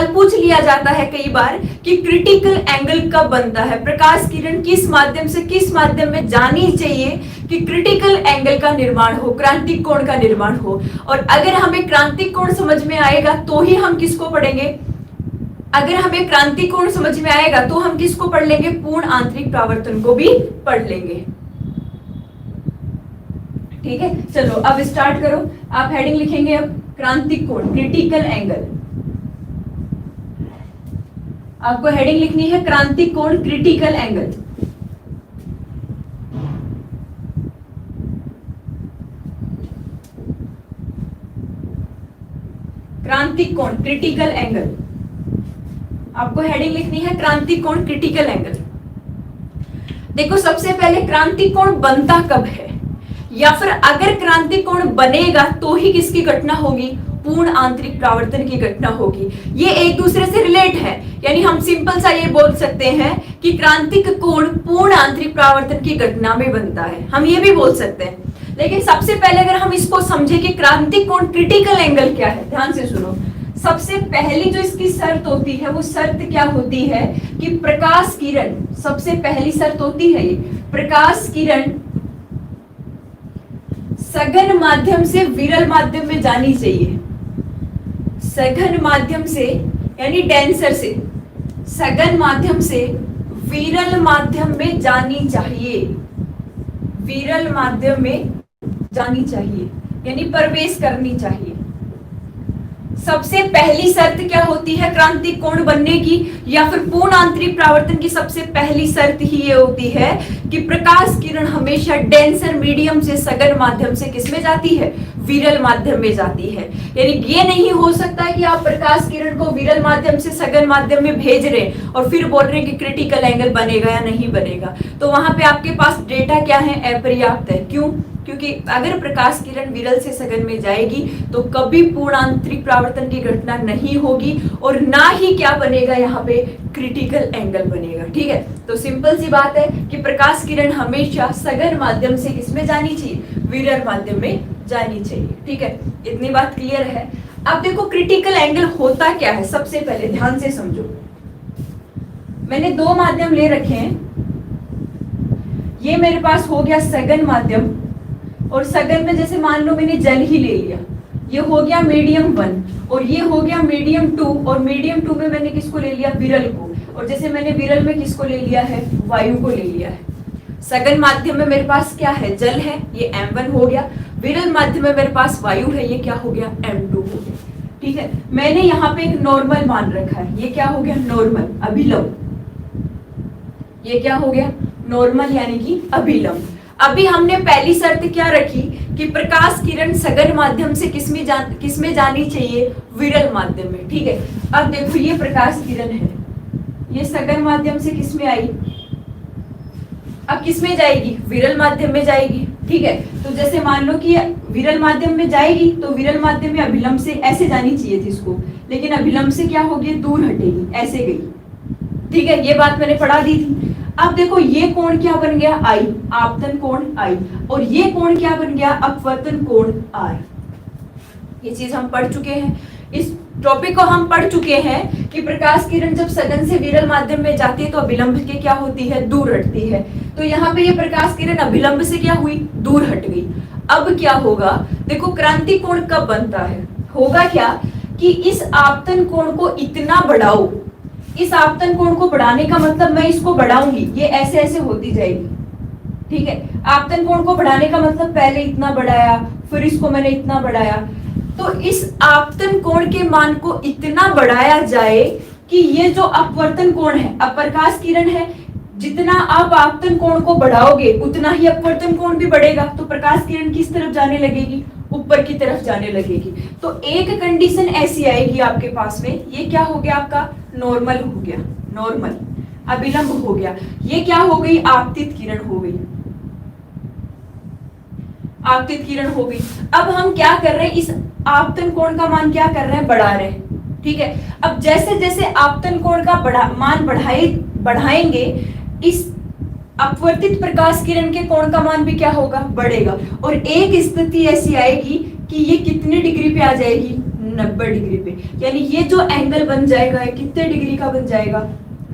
सवाल पूछ लिया जाता है कई बार कि क्रिटिकल एंगल कब बनता है, प्रकाश किरण किस माध्यम से किस माध्यम में जानी चाहिए कि क्रिटिकल एंगल का निर्माण हो, क्रांतिक कोण का निर्माण हो। और अगर हमें क्रांतिक कोण समझ में आएगा तो ही हम किसको पढ़ेंगे, अगर हमें क्रांतिक कोण समझ में आएगा तो हम किसको पढ़ लेंगे, पूर्ण आंतरिक परावर्तन को भी पढ़ लेंगे। ठीक है, चलो अब स्टार्ट करो। आप हेडिंग लिखेंगे अब क्रांतिक कोण, क्रिटिकल एंगल। आपको हेडिंग लिखनी है क्रांतिक कोण, क्रिटिकल एंगल। क्रांतिक कोण, क्रिटिकल एंगल। आपको हेडिंग लिखनी है क्रांतिक कोण, क्रिटिकल एंगल। देखो सबसे पहले क्रांतिक कोण बनता कब है, या फिर अगर क्रांतिक कोण बनेगा तो ही किसकी घटना होगी, पूर्ण आंतरिक परावर्तन की घटना होगी। ये एक दूसरे से रिलेट है, यानी हम सिंपल सा ये बोल सकते हैं कि क्रांतिक कोण पूर्ण आंतरिक परावर्तन की घटना में बनता है, हम ये भी बोल सकते हैं। लेकिन सबसे पहले अगर हम इसको समझे कि क्रांतिक कोण क्रिटिकल एंगल क्या है, ध्यान से सुनो। सबसे पहली जो इसकी शर्त होती है वो शर्त क्या होती है कि प्रकाश किरण, सबसे पहली शर्त होती है ये, प्रकाश किरण सघन माध्यम से विरल माध्यम में जानी चाहिए। सघन माध्यम से यानी डेंसर से, सघन माध्यम से विरल माध्यम में जानी चाहिए, विरल माध्यम में जानी चाहिए यानी प्रवेश करनी चाहिए। सबसे पहली शर्त क्या होती है क्रांतिक कोण बनने की या फिर पूर्ण आंतरिक परावर्तन की, सबसे पहली शर्त ही ये होती है कि प्रकाश किरण हमेशा डेंसर मीडियम से सघन माध्यम से किसमें जाती है, विरल माध्यम में जाती है। यानी ये नहीं हो सकता है कि आप प्रकाश किरण को विरल माध्यम से सघन माध्यम में भेज रहे और फिर बोल रहे हैं कि क्रिटिकल एंगल बनेगा या नहीं बनेगा, तो वहां पे आपके पास डेटा क्या है, अपर्याप्त है। क्यों? क्योंकि अगर प्रकाश किरण विरल से सघन में जाएगी तो कभी पूर्ण आंतरिक परावर्तन की घटना नहीं होगी और ना ही क्या बनेगा, यहाँ पे क्रिटिकल एंगल बनेगा। ठीक है, तो सिंपल सी बात है कि प्रकाश किरण हमेशा सघन माध्यम से किसमें जानी चाहिए, विरल माध्यम में जानी चाहिए। ठीक है, इतनी बात क्लियर है। अब देखो क्रिटिकल एंगल होता क्या है, सबसे पहले ध्यान से समझो। मैंने दो माध्यम ले रखे हैं, ये मेरे पास हो गया सघन माध्यम, और सघन में जैसे मान लो मैंने जल ही ले लिया, ये हो गया मीडियम 1 और ये हो गया मीडियम 2, और मीडियम 2 में मैंने किसको ले लिया, विरल को, और जैसे मैंने विरल में किसको ले लिया है, वायु को ले लिया है। सघन माध्यम में मेरे पास क्या है, जल है, ये M1 हो गया। विरल माध्यम में मेरे पास वायु है, ये क्या हो गया, M2 हो गया। ठीक है, मैंने यहाँ पे एक नॉर्मल मान रखा है, ये क्या हो गया, नॉर्मल, अभिलंब। ये क्या हो गया, नॉर्मल यानी कि अभिलंब। अभी हमने पहली शर्त क्या रखी कि प्रकाश किरण सघन माध्यम से किसमें जानी चाहिए, विरल माध्यम में। ठीक है, अब देखो ये प्रकाश किरण है, ये सघन माध्यम से किसमें आई, अब किसमें जाएगी, विरल माध्यम में जाएगी। ठीक है, तो जैसे मान लो कि विरल माध्यम में जाएगी तो विरल माध्यम में अभिलंब से ऐसे जानी चाहिए थी इसको, लेकिन अभिलंब से क्या होगी, दूर हटेगी, ऐसे गई। ठीक है, ये बात मैंने पढ़ा दी थी। अब देखो ये कोण क्या बन गया, आई, आपतन कोण आई, और ये कोण क्या बन गया, अपवर्तन कोण आर। ये चीज हम पढ़ चुके हैं, इस टॉपिक को हम पढ़ चुके हैं कि प्रकाश किरण जब सघन से विरल माध्यम में जाती है तो अभिलंब के क्या होती है, दूर हटती है। तो यहाँ पे ये प्रकाश किरण अभिलंब से क्या हुई, दूर हट गई। अब क्या होगा, देखो क्रांतिक कोण कब बनता है, होगा क्या कि इस आपतन कोण को इतना बढ़ाओ, इस आपतन कोण को बढ़ाने का मतलब मैं इसको बढ़ाऊंगी, ये ऐसे ऐसे होती जाएगी। ठीक है, आपतन कोण को बढ़ाने का मतलब पहले इतना बढ़ाया, फिर इसको मैंने इतना बढ़ाया, तो इस आपतन कोण के मान को इतना बढ़ाया जाए कि ये जो अपवर्तन कोण है, अप्रकाश किरण है, जितना आप आपतन कोण को बढ़ाओगे उतना ही अपवर्तन कोण भी बढ़ेगा, तो प्रकाश किरण किस तरफ जाने लगेगी, ऊपर की तरफ जाने लगेगी। तो एक कंडीशन ऐसी आएगी आपके पास में, ये क्या हो गया आपका, नॉर्मल हो गया, नॉर्मल, अभिलंब हो गया, ये क्या हो गई, आपतित किरण हो गई, आपतित किरण हो गई। अब हम क्या कर रहे हैं, इस आपतन कोण का मान क्या कर रहे हैं, बढ़ा रहे हैं। ठीक है, अब जैसे जैसे आपतन कोण का मान बढ़ाएंगे, इस अपवर्तित प्रकाश किरण के कोण का मान भी क्या होगा, बढ़ेगा, और एक स्थिति ऐसी आएगी कि ये कितने डिग्री पे आ जाएगी, 90 डिग्री पे। यानी ये जो एंगल बन जाएगा कितने डिग्री का बन जाएगा,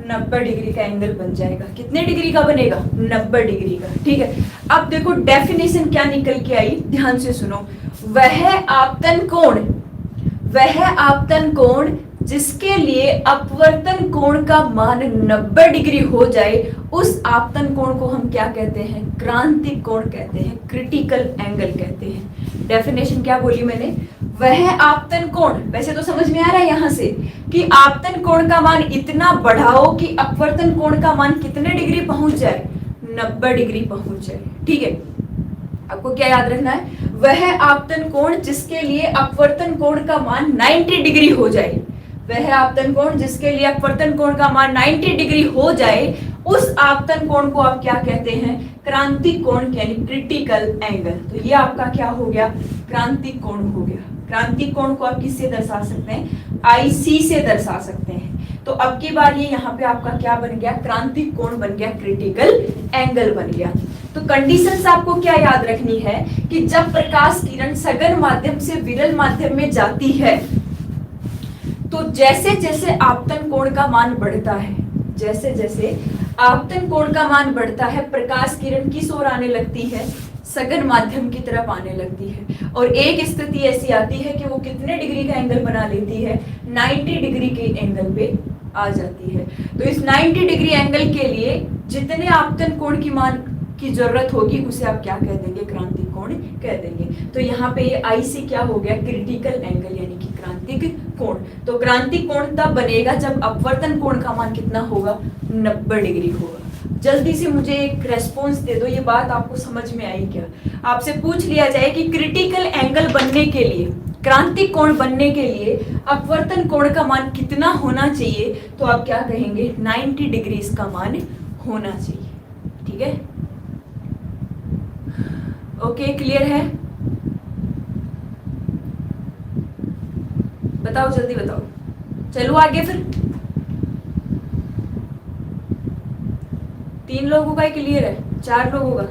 90 डिग्री का एंगल बन जाएगा। कितने डिग्री का बनेगा, 90 डिग्री का। ठीक है, अब देखो डेफिनेशन क्या निकल के आई, ध्यान से सुनो। वह आपतन कोण जिसके लिए अपवर्तन कोण का मान 90 डिग्री हो जाए, उस आपतन कोण को हम क्या कहते हैं, क्रांतिक कोण कहते हैं, क्रिटिकल एंगल कहते हैं। डेफिनेशन क्या बोली मैंने, वह आपतन कोण, वैसे तो समझ में आ रहा है यहां से कि आपतन कोण का मान इतना बढ़ाओ कि अपवर्तन कोण का मान कितने डिग्री पहुंच जाए, 90 डिग्री पहुंच जाए। ठीक है, आपको क्या याद रखना है, वह आपतन कोण जिसके लिए अपवर्तन कोण का मान 90 डिग्री हो जाए, वह आपतन कोण जिसके लिए अपवर्तन कोण का मान 90 डिग्री हो जाए, उस आपतन कोण को आप क्या कहते हैं, क्रांतिक कोण, यानी क्रिटिकल एंगल। तो ये आपका क्या हो गया, क्रांतिक कोण हो गया। क्रांतिक कोण को आप किससे दर्शा सकते हैं, IC से दर्शा सकते हैं। तो अब की बार ये यहाँ पे आपका क्या बन गया, क्रांतिक कोण बन गया, क्रिटिकल एंगल बन गया। तो कंडीशंस आपको क्या याद रखनी है कि जब प्रकाश किरण सघन माध्यम से विरल माध्यम में जाती है, तो जैसे जैसे आपतन कोण का मान बढ़ता है, जैसे जैसे आपतन कोण का मान बढ़ता है, प्रकाश किरण किस ओर आने लगती है, सघन माध्यम की तरफ आने लगती है। और एक स्थिति ऐसी आती है कि वो कितने डिग्री का एंगल बना लेती है, 90 डिग्री के एंगल पे आ जाती है। तो इस 90 डिग्री एंगल के लिए जितने आपतन कोण की मान की जरूरत होगी, उसे आप क्या कह देंगे, क्रांतिक कोण कह देंगे। तो यहाँ पे ये IC क्या हो गया, क्रिटिकल एंगल, यानी कि क्रांतिक कोण। तो क्रांतिक कोण तब बनेगा जब अपवर्तन कोण का मान कितना होगा, 90 डिग्री होगा। जल्दी से मुझे एक रेस्पॉन्स दे दो, ये बात आपको समझ में आई क्या। आपसे पूछ लिया जाए कि क्रिटिकल एंगल बनने के लिए, क्रांतिक कोण बनने के लिए अपवर्तन कोण का मान कितना होना चाहिए, तो आप क्या कहेंगे, 90 डिग्री इसका मान होना चाहिए। ठीक है, ओके, क्लियर है, बताओ जल्दी बताओ। चलो आगे फिर, 3 लोगों का ही क्लियर है, 4 लोगों का।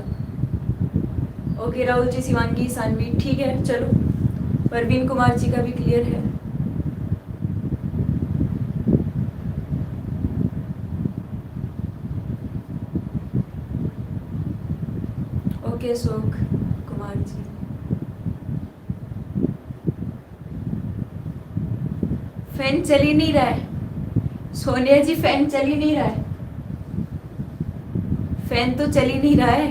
ओके, राहुल जी, शिवांगी, सानवी, ठीक है। चलो, परवीन कुमार जी का भी क्लियर है। ओके, शोक कुमार जी, फैन चल ही नहीं रहा है। सोनिया जी, फैन चल ही नहीं रहा है, फैन तो चल ही नहीं रहा है।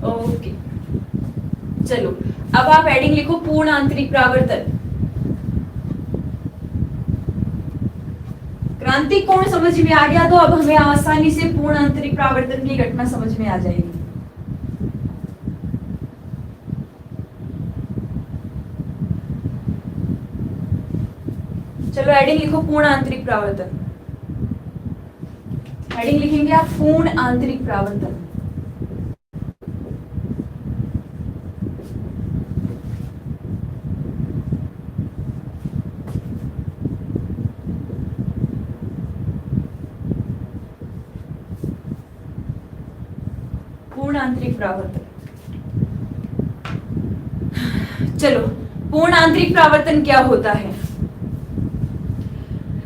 ओके, चलो अब आप हेडिंग लिखो, पूर्ण आंतरिक परावर्तन। क्रांतिक कोण समझ में आ गया, तो अब हमें आसानी से पूर्ण आंतरिक परावर्तन की घटना समझ में आ जाएगी। चलो हेडिंग लिखो, पूर्ण आंतरिक परावर्तन। हेडिंग लिखेंगे आप, पूर्ण आंतरिक परावर्तन। पूर्ण आंतरिक परावर्तन। चलो, पूर्ण आंतरिक परावर्तन क्या होता है,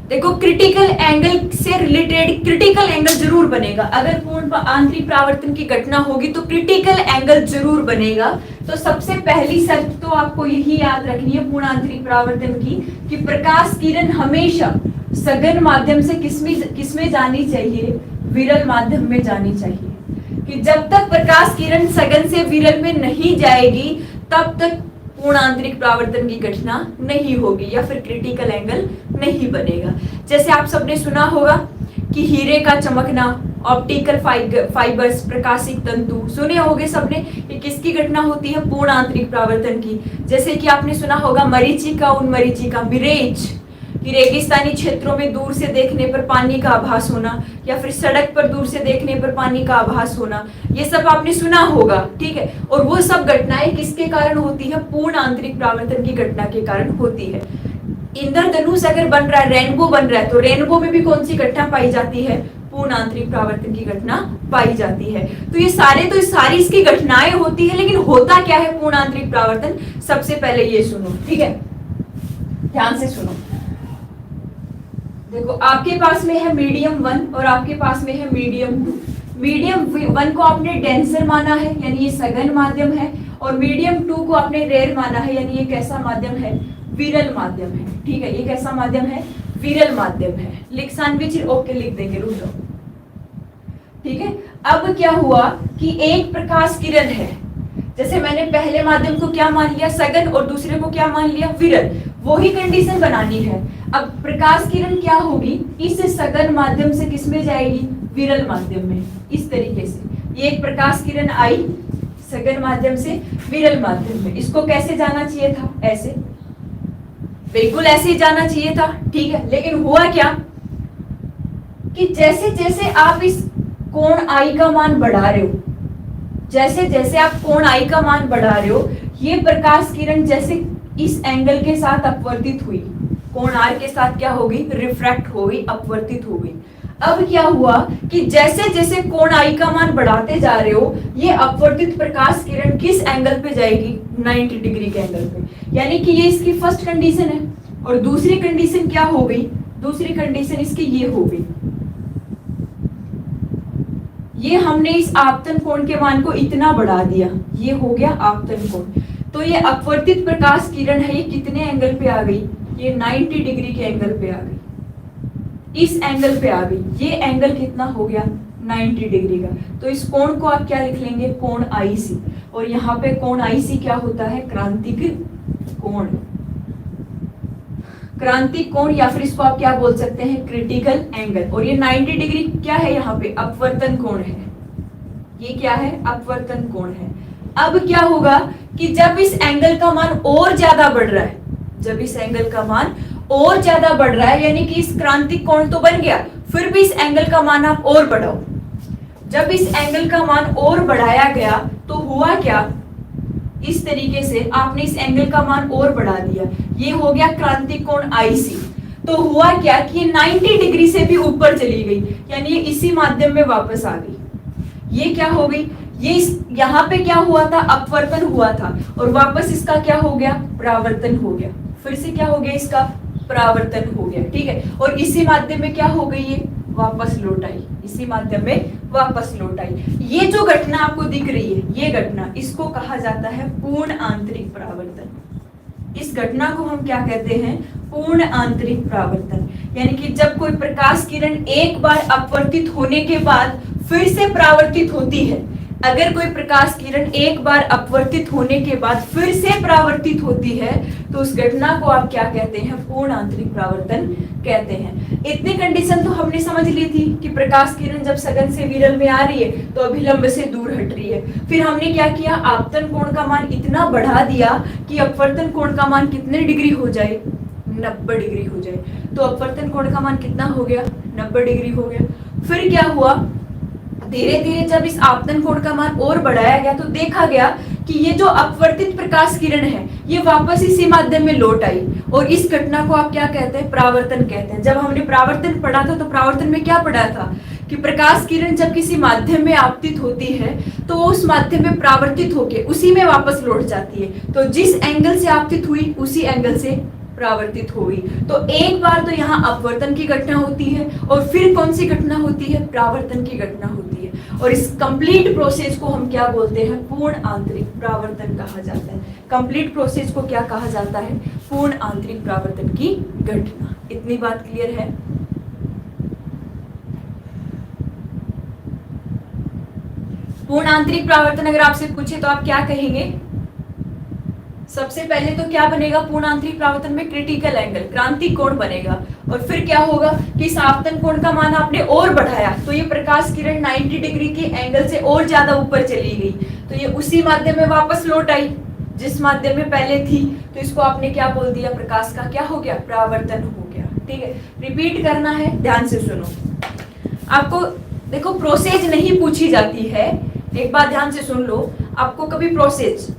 देखो क्रिटिकल एंगल से रिलेटेड क्रिटिकल एंगल जरूर बनेगा। अगर पूर्ण आंतरिक परावर्तन की घटना होगी तो क्रिटिकल एंगल जरूर बनेगा। तो सबसे पहली शर्त तो आपको यही याद रखनी है पूर्ण आंतरिक परावर्तन की, कि प्रकाश किरण हमेशा सघन माध्यम से किसमें जानी चाहिए, विरल माध्यम में जानी चाहिए। कि जब तक प्रकाश किरण सघन से विरल में नहीं जाएगी, तब तक पूर्ण आंतरिक परावर्तन की घटना नहीं होगी या फिर क्रिटिकल एंगल नहीं बनेगा। जैसे आप सबने सुना होगा कि हीरे का चमकना, ऑप्टिकल फाइबर्स, प्रकाशिक तंतु, सुने होंगे सबने। ये किसकी घटना होती है, पूर्ण आंतरिक परावर्तन की। जैसे कि आपने सुना होगा मरीचिका, उन मरीचिका, मिरेज, कि रेगिस्तानी क्षेत्रों में दूर से देखने पर पानी का आभास होना, या फिर सड़क पर दूर से देखने पर पानी का आभास होना, ये सब आपने सुना होगा। ठीक है, और वो सब घटनाएं किसके कारण होती है, पूर्ण आंतरिक परावर्तन की घटना के कारण होती है। इंद्रधनुष अगर बन रहा है, रेनबो बन रहा है, तो रेनबो में भी कौन सी घटना पाई जाती है, पूर्ण आंतरिक परावर्तन की घटना पाई जाती है। तो ये सारी इसकी घटनाएं होती है, लेकिन होता क्या है पूर्ण आंतरिक परावर्तन, सबसे पहले ये सुनो, ठीक है, ध्यान से सुनो। देखो आपके पास में है मीडियम 1 और आपके पास में है मीडियम 2। मीडियम 1 को आपने डेंसर माना है, यानी ये सघन माध्यम है, और मीडियम 2 को आपने रेयर माना है, यानी ये कैसा माध्यम है, विरल माध्यम है। ठीक है, ये कैसा माध्यम है, विरल माध्यम है। लिख सानवी ओके लिख देंगे, रुक जाओ। ठीक है, अब क्या हुआ कि एक प्रकाश किरण है, जैसे मैंने पहले माध्यम को क्या मान लिया, सघन, और दूसरे को क्या मान लिया, विरल, वही कंडीशन बनानी है। अब प्रकाश किरण क्या होगी, इस सघन माध्यम से किस में जाएगी, विरल माध्यम में। इस तरीके से ये एक प्रकाश किरण आई सघन माध्यम से विरल माध्यम में, इसको कैसे जाना चाहिए था, ऐसे, बिल्कुल ऐसे ही जाना चाहिए था। ठीक है, लेकिन हुआ क्या कि जैसे जैसे आप इस कोण आई का मान बढ़ा रहे हो, जैसे जैसे आप कोण आई का मान बढ़ा रहे हो, ये प्रकाश किरण जैसे इस एंगल के साथ अपवर्तित हुई, कोण आर के साथ क्या होगी, रिफ्रैक्ट हो गई, अपवर्तित हो गई। अब क्या हुआ कि जैसे जैसे कोण आई का मान बढ़ाते जा रहे हो, ये अपवर्तित प्रकाश किरण किस एंगल पे जाएगी, 90 डिग्री के एंगल पे। यानी कि ये इसकी फर्स्ट कंडीशन है, और दूसरी कंडीशन क्या हो गई, दूसरी कंडीशन इसकी ये हो गई, ये हमने इस आपतन कोण के मान को इतना बढ़ा दिया, ये हो गया आपतन कोण। तो ये अपवर्तित प्रकाश किरण है, ये कितने एंगल पे आ गई, ये 90 डिग्री के एंगल पे आ गई, इस एंगल पे आ गई। ये एंगल कितना हो गया, 90 डिग्री का। तो इस कोण को आप क्या लिख लेंगे, कोण आईसी, और यहाँ पे कोण आईसी क्या होता है, क्रांतिक कोण, क्रांतिक कोण, या फिर इसको आप क्या बोल सकते हैं, क्रिटिकल एंगल। और ये 90 डिग्री क्या है, यहाँ पे अपवर्तन कोण है, ये क्या है, अपवर्तन कोण है। अब क्या होगा कि जब इस एंगल का मान और ज्यादा बढ़ रहा है, जब इस एंगल का मान और ज्यादा बढ़ रहा है, यानी कि इस क्रांतिक कोण तो बन गया, फिर भी इस एंगल का मान आप और बढ़ाओ। जब इस एंगल का मान और बढ़ाया गया तो हुआ क्या, इस तरीके से आपने इस एंगल का मान और बढ़ा दिया, ये हो गया क्रांतिक कोण आईसी। तो हुआ क्या कि 90 डिग्री से भी ऊपर चली गई, यानी ये इसी माध्यम में वापस आ गई। ये क्या हो गई, ये यहाँ पे क्या हुआ था, अपवर्तन हुआ था, और वापस इसका क्या हो गया, परावर्तन हो गया। फिर से क्या हो गया, इसका परावर्तन हो गया। ठीक है, और इसी माध्यम में क्या हो गई, ये वापस लौट आई, इसी माध्यम में वापस लौट आई। ये जो घटना आपको दिख रही है, ये घटना, इसको कहा जाता है पूर्ण आंतरिक परावर्तन। इस घटना को हम क्या कहते हैं, पूर्ण आंतरिक परावर्तन। यानी कि जब कोई प्रकाश किरण एक बार अपवर्तित होने के बाद फिर से परावर्तित होती है, अगर कोई प्रकाश किरण एक बार अपवर्तित होने के बाद फिर से परावर्तित होती है, तो उस घटना को आप क्या कहते हैं, पूर्ण आंतरिक परावर्तन कहते हैं। इतनी कंडीशन तो हमने समझ ली थी कि प्रकाश किरण जब सघन से विरल में आ रही है तो अभिलंब से दूर हट रही है। फिर हमने क्या किया, आपतन कोण का मान इतना बढ़ा दिया कि अपवर्तन कोण का मान कितने डिग्री हो जाए, 90 डिग्री हो जाए। तो अपवर्तन कोण का मान कितना हो गया, 90 डिग्री हो गया। फिर क्या हुआ, धीरे धीरे जब इस आपतन कोण का मान और बढ़ाया गया तो देखा गया कि ये जो अपवर्तित प्रकाश किरण है ये वापस इसी माध्यम में लौट आई, और इस घटना को आप क्या कहते हैं, परावर्तन कहते हैं। जब हमने परावर्तन पढ़ा था तो परावर्तन में क्या पढ़ा था कि प्रकाश किरण जब किसी माध्यम में आपतित होती है तो उस माध्यम में परावर्तित होके उसी में वापस लौट जाती है। तो जिस एंगल से आपतित हुई उसी एंगल से परावर्तित हुई। तो एक बार तो यहाँ अपवर्तन की घटना होती है, और फिर कौन सी घटना होती है, परावर्तन की घटना होती है। और इस कंप्लीट प्रोसेस को हम क्या बोलते हैं, पूर्ण आंतरिक परावर्तन कहा जाता है। कंप्लीट प्रोसेस को क्या कहा जाता है, पूर्ण आंतरिक परावर्तन की घटना। इतनी बात क्लियर है। पूर्ण आंतरिक परावर्तन अगर आपसे पूछे तो आप क्या कहेंगे, सबसे पहले तो क्या बनेगा, पूर्ण आंतरिक परावर्तन में क्रिटिकल एंगल, क्रांतिक कोण बनेगा। और फिर क्या होगा कि इस आपतन कोण का मान आपने और बढ़ाया तो ये प्रकाश किरण 90 डिग्री के एंगल से और ज्यादा ऊपर चली गई, तो ये उसी माध्यम में वापस लौट आई जिस माध्यम में पहले थी। तो इसको आपने क्या बोल दिया, प्रकाश का क्या हो गया, परावर्तन हो गया। ठीक है, रिपीट करना है, ध्यान से सुनो। आपको देखो प्रोसेस नहीं पूछी जाती है, एक बात ध्यान से सुन लो। आपको कभी प्रोसेस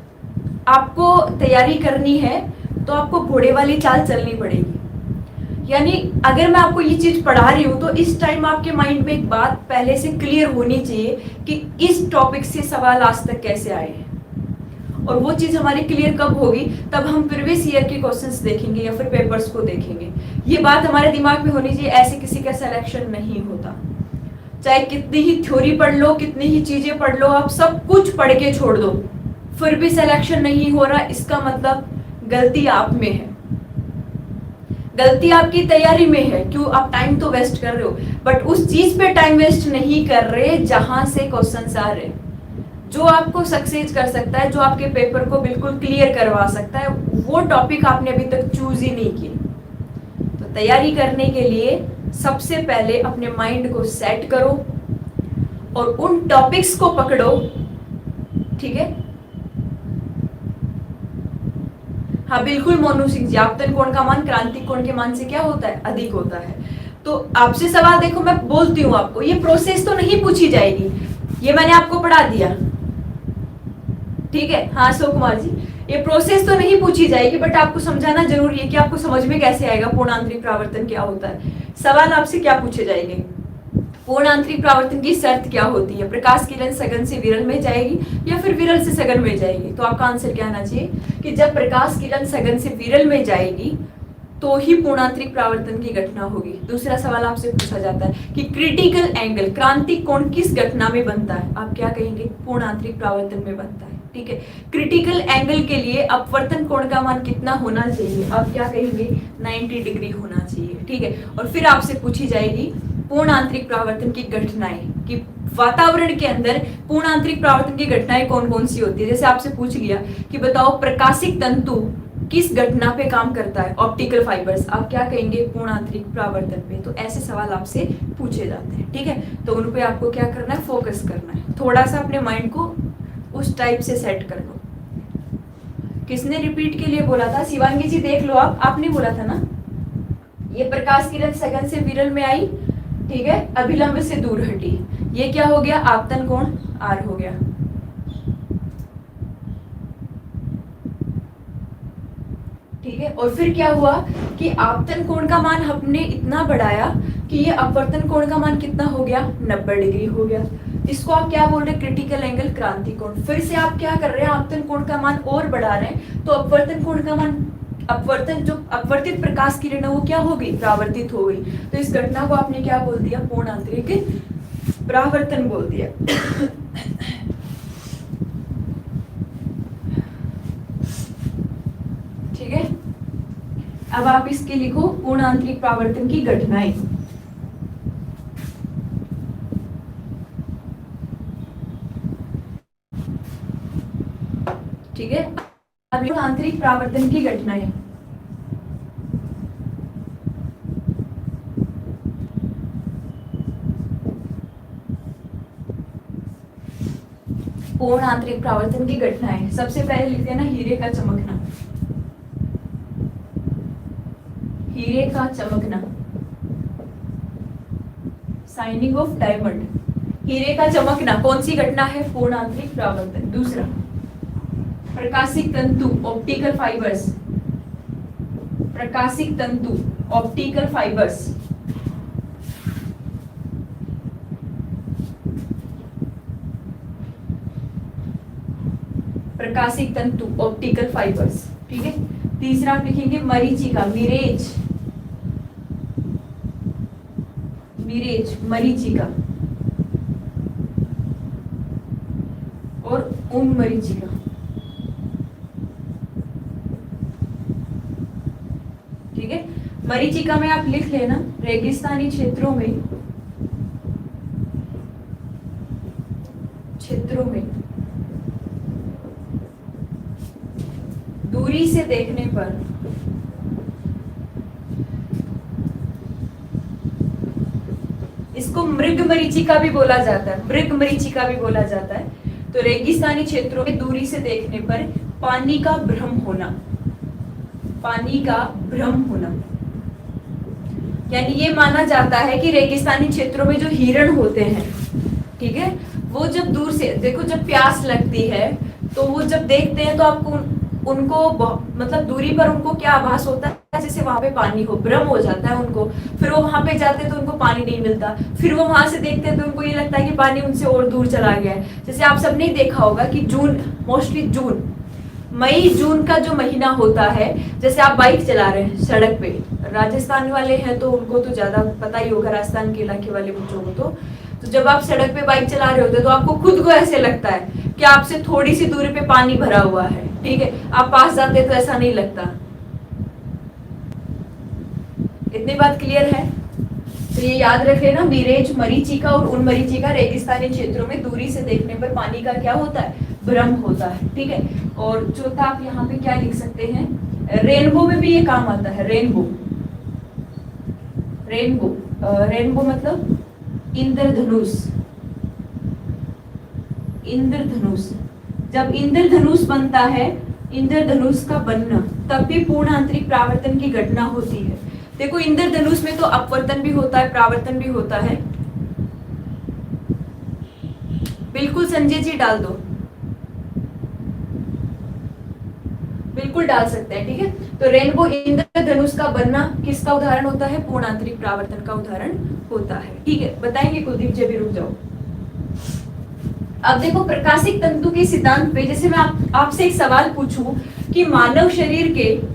आपको तैयारी करनी है तो आपको घोड़े वाली चाल चलनी पड़ेगी। यानी अगर मैं आपको ये चीज पढ़ा रही हूँ तो इस टाइम आपके माइंड में एक बात पहले से क्लियर होनी चाहिए कि इस टॉपिक से सवाल आज तक कैसे आए हैं, और वो चीज हमारी क्लियर कब होगी, तब हम प्रीवियस ईयर के क्वेश्चंस देखेंगे या फिर पेपर्स को देखेंगे। ये बात हमारे दिमाग में होनी चाहिए, ऐसे किसी का सिलेक्शन नहीं होता। चाहे कितनी ही थ्योरी पढ़ लो, कितनी ही चीजें पढ़ लो, आप सब कुछ पढ़ के छोड़ दो, फिर भी सिलेक्शन नहीं हो रहा, इसका मतलब गलती आप में है, गलती आपकी तैयारी में है। क्यों? आप टाइम तो वेस्ट कर रहे हो, बट उस चीज पे टाइम वेस्ट नहीं कर रहे जहां से क्वेश्चंस आ रहे, जो आपको सक्सेस कर सकता है, जो आपके पेपर को बिल्कुल क्लियर करवा सकता है, वो टॉपिक आपने अभी तक चूज ही नहीं किए। तो तैयारी करने के लिए सबसे पहले अपने माइंड को सेट करो और उन टॉपिक्स को पकड़ो, ठीक है। हाँ बिल्कुल मोनू सिंह जी, आपतन कोण का मान क्रांतिक कोण के मान से क्या होता है? अधिक होता है। तो आपसे सवाल देखो, मैं बोलती हूँ आपको, ये प्रोसेस तो नहीं पूछी जाएगी, ये मैंने आपको पढ़ा दिया, ठीक है। हाँ अशोक कुमार जी, ये प्रोसेस तो नहीं पूछी जाएगी, बट आपको समझाना जरूरी है कि आपको समझ में कैसे आएगा पूर्ण आंतरिक परावर्तन क्या होता है। सवाल आपसे क्या पूछे जाएंगे? पूर्ण आंतरिक परावर्तन की शर्त क्या होती है? प्रकाश किरण सघन से विरल में जाएगी या फिर विरल से सघन में जाएगी? तो आपका आंसर क्या आना चाहिए कि जब प्रकाश किरण सघन से विरल में जाएगी तो ही पूर्णांतरिक परावर्तन की घटना होगी। दूसरा सवाल आपसे पूछा जाता है कि क्रिटिकल एंगल क्रांतिक कोण किस घटना में बनता है? आप क्या कहेंगे? पूर्णांतरिक परावर्तन में बनता है, ठीक है। क्रिटिकल एंगल के लिए अपवर्तन कोण का मान कितना होना चाहिए? आप क्या कहेंगे? 90 डिग्री होना चाहिए, ठीक है। और फिर आपसे पूछी जाएगी पूर्ण आंतरिक परावर्तन की घटनाएं, कि वातावरण के अंदर पूर्ण आंतरिक परावर्तन की घटनाएं कौन कौन सी होती है। जैसे आपसे पूछ लिया कि बताओ प्रकाशिक तंतु किस घटना पे काम करता है? Optical fibres. आप क्या कहेंगे? पूर्ण आंतरिक परावर्तन पे। तो ऐसे सवाल आपसे पूछे जाते हैं, ठीक है। तो उन पे आपको क्या करना है? फोकस करना है, थोड़ा सा अपने माइंड को उस टाइप से सेट कर लो। किसने रिपीट के लिए बोला था? शिवांगी जी देख लो, आपने बोला था ना, ये प्रकाश किरण सघन से विरल में आई, ठीक है, अभिलंब से दूर हटी, ये क्या हो गया? आपतन कोण आर हो गया, ठीक है। और फिर क्या हुआ कि आपतन कोण का मान हमने इतना बढ़ाया कि ये अपवर्तन कोण का मान कितना हो गया? 90 डिग्री हो गया। इसको आप क्या बोल रहे हैं? क्रिटिकल एंगल क्रांतिक कोण। फिर से आप क्या कर रहे हैं? आपतन कोण का मान और बढ़ा रहे हैं, तो अपवर्तन कोण का मान, अपवर्तन जो अपवर्तित प्रकाश किरण है वो क्या हो गई? परावर्तित हो गई। तो इस घटना को आपने क्या बोल दिया? पूर्ण आंतरिक परावर्तन बोल दिया। ठीक है, अब आप इसके लिखो पूर्ण आंतरिक परावर्तन की घटनाएं। ठीक है, अब लिखो आंतरिक परावर्तन की घटनाएं। पूर्ण आंतरिक परावर्तन की घटनाएं, सबसे पहले लिखते हैं ना हीरे का चमकना। हीरे का चमकना, शाइनिंग ऑफ डायमंड। हीरे का चमकना कौन सी घटना है? पूर्ण आंतरिक परावर्तन। दूसरा, प्रकाशिक तंतु ऑप्टिकल फाइबर्स। प्रकाशिक तंतु ऑप्टिकल फाइबर्स, प्रकाशिक तंतु ऑप्टिकल फाइबर्स, ठीक है। तीसरा आप लिखेंगे मरीचिका, मिरेज। मिरेज, मरीचिका और उन मरीचिका। ठीक है, मरीचिका में आप लिख लेना रेगिस्तानी क्षेत्रों में, दूरी से देखने पर इसको मृग मरीचिका भी बोला जाता है, मृग मरीचिका भी बोला जाता है। तो रेगिस्तानी क्षेत्रों में दूरी से देखने पर पानी का भ्रम होना, पानी का भ्रम होना, यानी ये माना जाता है कि रेगिस्तानी क्षेत्रों में जो हिरण होते हैं, ठीक है, वो जब दूर से देखो, जब प्यास लगती है तो वो जब देखते हैं तो आपको उनको मतलब दूरी पर उनको क्या आभास होता है, जैसे वहां पे पानी हो, भ्रम हो जाता है उनको। फिर वो वहां पे जाते हैं तो उनको पानी नहीं मिलता, फिर वो वहां से देखते हैं तो उनको ये लगता है कि पानी उनसे और दूर चला गया है। जैसे आप सबने देखा होगा कि जून, मोस्टली जून, मई जून का जो महीना होता है, जैसे आप बाइक चला रहे हैं सड़क पे, राजस्थान वाले हैं तो उनको तो ज्यादा पता ही होगा, राजस्थान के इलाके वाले बच्चों को तो जब आप सड़क पे बाइक चला रहे होते हैं तो आपको खुद को ऐसे लगता है कि आपसे थोड़ी सी दूरी पे पानी भरा हुआ है, ठीक है, आप पास जाते तो ऐसा नहीं लगता। इतनी बात क्लियर है? तो ये याद रख लेना, मिरेज मरीचिका और उन मरीचिका रेगिस्तानी क्षेत्रों में दूरी से देखने पर पानी का क्या होता है, भ्रम होता है, ठीक है। और चौथा आप यहाँ पे क्या लिख सकते हैं, रेनबो में भी ये काम आता है, रेनबो, रेनबो, रेनबो मतलब इंद्रधनुष, इंद्रधनुष, जब इंद्रधनुष बनता है, इंद्रधनुष का बनना, तब भी पूर्ण आंतरिक परावर्तन की घटना होती है। देखो इंद्रधनुष में तो अपवर्तन भी होता है, परावर्तन भी होता है। बिल्कुल संजय जी डाल दो, बिल्कुल डाल सकते हैं, ठीक है। तो रेनबो इंद्रधनुष का बनना किसका उदाहरण होता है, पूर्ण आंतरिक परावर्तन का उदाहरण होता है, ठीक है। बताएंगे कुलदीप जी, भी रुक जाओ। अब देखो प्रकाशिक तंतु के सिद्धांत पे, जैसे मैं आपसे एक सवाल पूछूं कि मानव शरीर के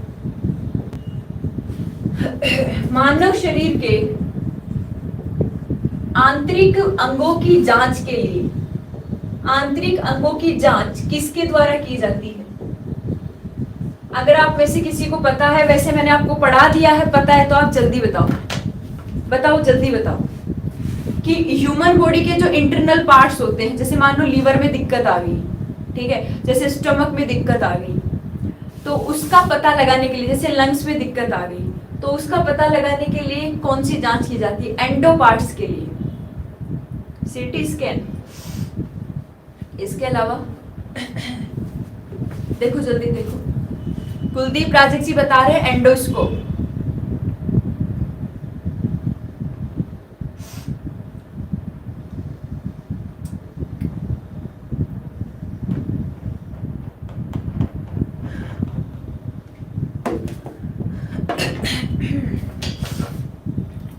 आंतरिक अंगों की जांच के लिए, आंतरिक अंगों की जांच किसके द्वारा की जाती है? अगर आप में से किसी को पता है, वैसे मैंने आपको पढ़ा दिया है, पता है तो आप जल्दी बताओ, बताओ जल्दी बताओ कि ह्यूमन बॉडी के जो इंटरनल पार्ट्स होते हैं, जैसे मान लो लीवर में दिक्कत आ गई, ठीक है, जैसे स्टमक में दिक्कत आ गई, तो उसका पता लगाने के लिए, जैसे लंग्स में दिक्कत आ गई, तो उसका पता लगाने के लिए कौन सी जांच की जाती है? एंडो पार्ट्स के लिए सीटी स्कैन। इसके अलावा देखो जल्दी देखो, कुलदीप राजक जी बता रहे हैं एंडोस्कोप।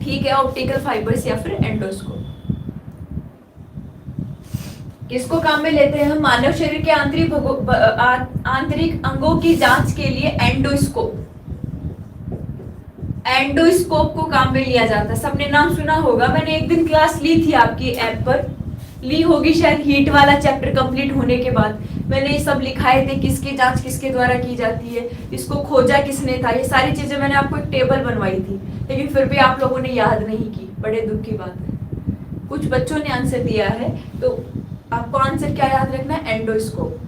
ठीक है, ऑप्टिकल फाइबर्स या फिर एंडोस्कोप। किसको काम में लेते हैं हम? मानव शरीर के आंतरिक अंगों की जांच के लिए एंडोस्कोप, एंडोस्कोप को काम में लिया जाता है। सबने नाम सुना होगा, मैंने एक दिन क्लास ली थी आपकी ऐप पर, ली होगी शायद, हीट वाला चैप्टर कंप्लीट होने के बाद मैंने ये सब लिखाए थे, किसकी जांच किसके द्वारा की जाती है, इसको खोजा किसने था, ये सारी चीजें मैंने आपको एक टेबल बनवाई थी, लेकिन फिर भी आप लोगों ने याद नहीं की, बड़े दुख की बात है। कुछ बच्चों ने आंसर दिया है, तो आपको आंसर क्या याद रखना है? एंडोस्कोप।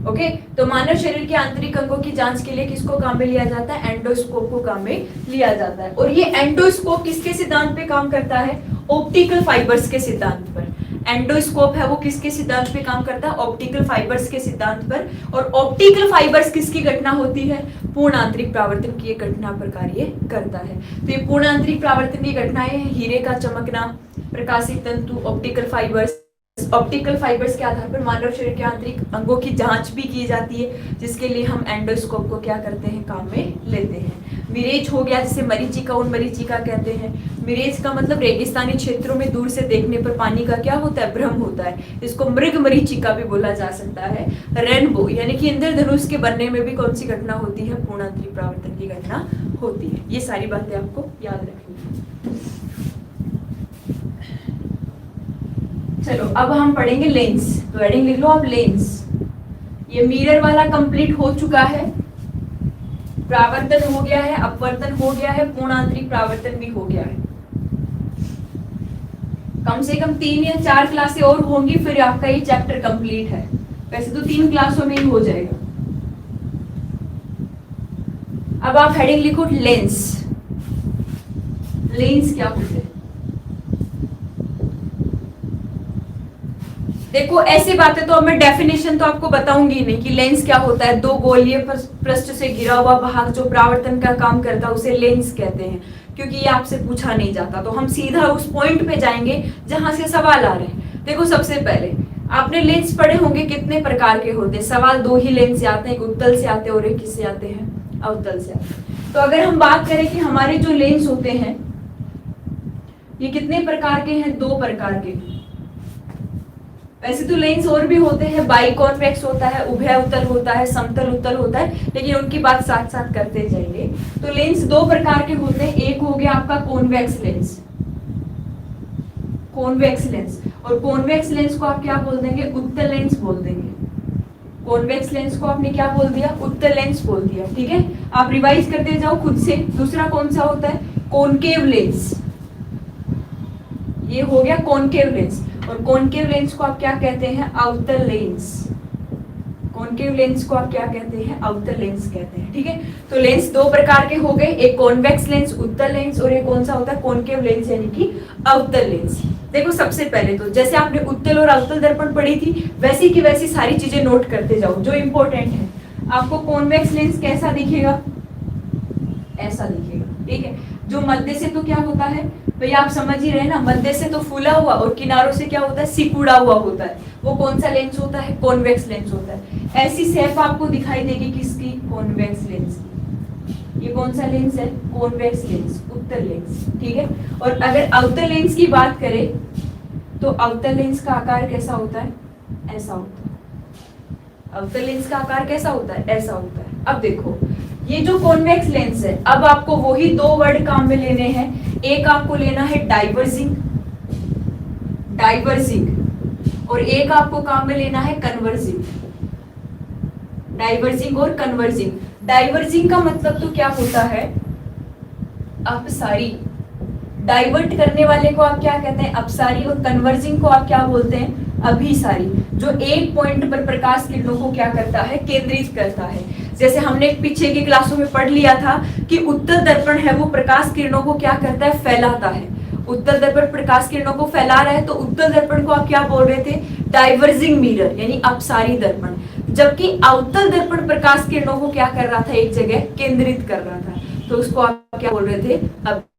ओके, तो मानव शरीर के आंतरिक अंगों की जांच के लिए किसको काम में लिया जाता है? एंडोस्कोप को काम में लिया जाता है। और ये एंडोस्कोप किसके सिद्धांत पे काम करता है? ऑप्टिकल फाइबर्स के सिद्धांत पर। एंडोस्कोप है वो किसके सिद्धांत पे काम करता है? ऑप्टिकल फाइबर्स के सिद्धांत पर। और ऑप्टिकल फाइबर्स किसकी घटना होती है? पूर्ण आंतरिक परावर्तन की घटना पर कार्य करता है। तो ये पूर्ण आंतरिक परावर्तन की घटनाएं हैं हीरे का चमकना, प्रकाशिक तंतु, ऑप्टिकल फाइबर्स। ऑप्टिकल फाइबर्स के आधार पर मानव शरीर के आंतरिक अंगों की जांच भी की जाती है, जिसके लिए हम एंडोस्कोप को क्या करते हैं? काम में लेते हैं। मिरेज हो गया, जिसे मरीचिका उन मरीचिका कहते हैं। मिरेज का मतलब रेगिस्तानी क्षेत्रों में दूर से देखने पर पानी का क्या होता है? भ्रम होता है। इसको मृग मरीचिका भी बोला जा सकता है। रेनबो यानी कि इंद्रधनुष के बनने में भी कौन सी घटना होती है? पूर्ण आंतरिक परावर्तन की घटना होती है। ये सारी बातें आपको याद रखनी है। चलो अब हम पढ़ेंगे लेंस। तो हेडिंग लिख लो आप, लेंस। ये मिरर वाला कंप्लीट हो चुका है, परावर्तन हो गया है, अपवर्तन हो गया है, पूर्ण आंतरिक परावर्तन भी हो गया है। कम से कम 3 या 4 क्लासें और होंगी, फिर आपका ये चैप्टर कंप्लीट है। वैसे तो 3 क्लासों में ही हो जाएगा। अब आप हेडिंग लिखो लेंस। लेंस क्या होते हैं? देखो ऐसी बातें तो अब मैं डेफिनेशन तो आपको बताऊंगी नहीं कि लेंस क्या होता है। 2 गोलीय पृष्ठ से घिरा हुआ भाग जो परावर्तन का काम करता है उसे लेंस कहते हैं, क्योंकि ये आपसे पूछा नहीं जाता। तो हम सीधा उस पॉइंट पे जाएंगे जहां से सवाल आ रहे हैं। देखो सबसे पहले आपने लेंस पढ़े होंगे कितने प्रकार के होते हैं, सवाल दो ही लेंस से आते हैं, एक उत्तल से आते हैं और एक किससे आते हैं, अवतल से आते हैं। तो अगर हम बात करें कि हमारे जो लेंस होते हैं ये कितने प्रकार के हैं, दो प्रकार के। वैसे तो लेंस और भी होते हैं, बाई कॉन्वेक्स होता है, उभय उत्तल होता है, समतल उत्तल होता है, लेकिन उनकी बात साथ साथ करते जाएंगे। तो लेंस दो प्रकार के होते हैं, एक हो गया आपका कॉन्वेक्स लेंस, कॉन्वेक्स लेंस, और कॉन्वेक्स लेंस को आप क्या बोल देंगे, उत्तल लेंस बोल देंगे। कॉन्वेक्स लेंस को आपने क्या बोल दिया, उत्तल लेंस बोल दिया, ठीक है। आप रिवाइज करते जाओ खुद से। दूसरा कौन सा होता है, कॉनकेव लेंस, ये हो गया कॉनकेव लेंस। और कॉनकेव लेंस को आप क्या कहते हैं, अवतल लेंस। कॉनकेव लेंस को आप क्या कहते हैं, अवतल लेंस कहते हैं, ठीक है। तो लेंस दो प्रकार के हो गए, एक कॉन्वेक्स लेंस उत्तल लेंस, और एक कौन सा होता है, कॉनकेव लेंस यानी कि अवतल लेंस। देखो सबसे पहले तो जैसे आपने उत्तल और अवतल दर्पण पढ़ी थी, वैसी की वैसी सारी चीजें नोट करते जाओ जो इंपॉर्टेंट है। आपको कॉन्वेक्स लेंस कैसा दिखेगा, ऐसा दिखेगा, ठीक है। जो मध्य से तो क्या होता है भैया, आप समझ ही रहे ना, मध्य से तो फूला हुआ और किनारों से क्या होता है, सिकुड़ा हुआ होता है, वो कौन सा लेंस होता है, कॉन्वेक्स लेंस होता है। ऐसी शेप आपको दिखाई देगी किसकी, कॉन्वेक्स लेंस की। ये कौन सा लेंस है, कॉन्वेक्स लेंस, उत्तल लेंस, ठीक है। और अगर अवतल लेंस की बात करें तो अवतल लेंस का आकार कैसा होता है, ऐसा होता है। अवतल लेंस का आकार कैसा होता है, ऐसा होता है। अब देखो ये जो कॉन्वेक्स लेंस है, अब आपको वही दो वर्ड काम में लेने हैं। एक आपको लेना है डाइवर्जिंग, डाइवर्जिंग, और एक आपको काम में लेना है कन्वर्जिंग। डाइवर्जिंग और कन्वर्जिंग। डाइवर्जिंग का मतलब तो क्या होता है, अपसारी। डाइवर्ट करने वाले को आप क्या कहते हैं, अपसारी, और कन्वर्जिंग को आप क्या बोलते हैं, अभिसारी, जो एक पॉइंट पर प्रकाश किरणों को क्या करता है, केंद्रित करता है। जैसे हमने पीछे की क्लासों में पढ़ लिया था कि उत्तल दर्पण है वो प्रकाश किरणों को क्या करता है, फैलाता है। उत्तल दर्पण प्रकाश किरणों को फैला रहा है, तो उत्तल दर्पण को आप क्या बोल रहे थे, डाइवर्जिंग मिरर यानी अपसारी दर्पण। जबकि अवतल दर्पण प्रकाश किरणों को क्या कर रहा था, एक जगह केंद्रित कर रहा था, तो उसको आप क्या बोल रहे थे,